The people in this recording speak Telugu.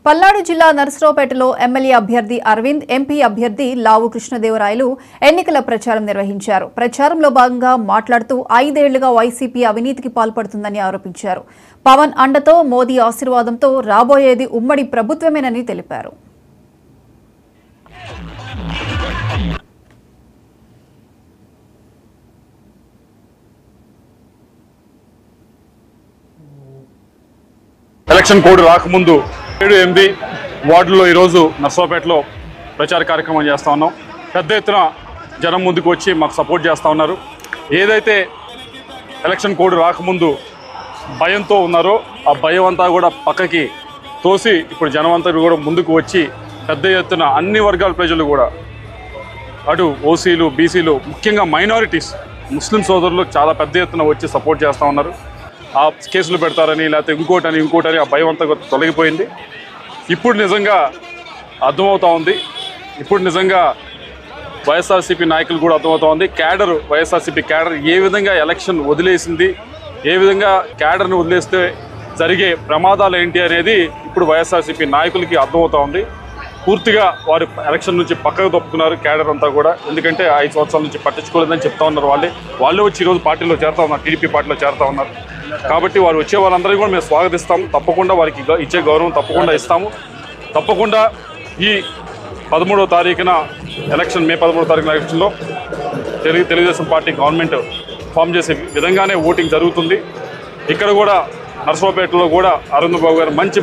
పల్నాడు జిల్లా నర్సరావుపేటలో ఎమ్మెల్యే అభ్యర్థి అరవింద్, ఎంపీ అభ్యర్థి లావు కృష్ణదేవరాయలు ఎన్నికల ప్రచారం నిర్వహించారు. ప్రచారంలో భాగంగా మాట్లాడుతూ 5 ఏళ్లుగా వైసీపీ అవినీతికి పాల్పడుతుందని ఆరోపించారు. పవన్ అండతో, మోదీ ఆశీర్వాదంతో రాబోయేది ఉమ్మడి ప్రభుత్వమేనని తెలిపారు. ఎలక్షన్ కోడ్ రాకముందు 7-8 వార్డుల్లో ఈరోజు నర్సరావుపేటలో ప్రచార కార్యక్రమం చేస్తూ ఉన్నాం. పెద్ద ఎత్తున జనం ముందుకు వచ్చి మాకు సపోర్ట్ చేస్తూ ఉన్నారు. ఏదైతే ఎలక్షన్ కోడ్ రాకముందు భయంతో ఉన్నారో ఆ భయం అంతా కూడా పక్కకి తోసి ఇప్పుడు జనం అంతా కూడా ముందుకు వచ్చి పెద్ద ఎత్తున అన్ని వర్గాల ప్రజలు కూడా అటు ఓసీలు, బీసీలు, ముఖ్యంగా మైనారిటీస్, ముస్లిం సోదరులు చాలా పెద్ద ఎత్తున వచ్చి సపోర్ట్ చేస్తూ ఉన్నారు. ఆ కేసులు పెడతారని లేకపోతే ఇంకోటని ఆ భయం అంతా తొలగిపోయింది. ఇప్పుడు నిజంగా అర్థమవుతూ ఉంది. ఇప్పుడు నిజంగా వైఎస్ఆర్సీపీ నాయకులు కూడా అర్థమవుతూ ఉంది. వైఎస్ఆర్సీపీ క్యాడర్ ఏ విధంగా ఎలక్షన్ వదిలేసింది, ఏ విధంగా క్యాడర్ని వదిలేస్తే జరిగే ప్రమాదాలు ఏంటి అనేది ఇప్పుడు వైఎస్ఆర్సీపీ నాయకులకి అర్థమవుతూ ఉంది. పూర్తిగా వారు ఎలక్షన్ నుంచి పక్కకు తప్పుకున్నారు క్యాడర్ అంతా కూడా. ఎందుకంటే 5 సంవత్సరాల నుంచి పట్టించుకోలేదని చెప్తా ఉన్నారు. వాళ్ళే వచ్చి ఈరోజు పార్టీలో చేరుతా ఉన్నారు, టీడీపీ పార్టీలో చేరుతా ఉన్నారు. కాబట్టి వారు వచ్చే వాళ్ళందరికీ కూడా మేము స్వాగతిస్తాము. తప్పకుండా వారికి ఇచ్చే గౌరవం తప్పకుండా ఇస్తాము. తప్పకుండా ఈ 13వ తారీఖున ఎలక్షన్, మే 13వ తారీఖున ఎలక్షన్లో తెలుగుదేశం పార్టీ గవర్నమెంట్ ఫామ్ చేసే విధంగానే ఓటింగ్ జరుగుతుంది. ఇక్కడ కూడా నర్సరావుపేటలో కూడా అరుణ్ బాబు గారు మంచి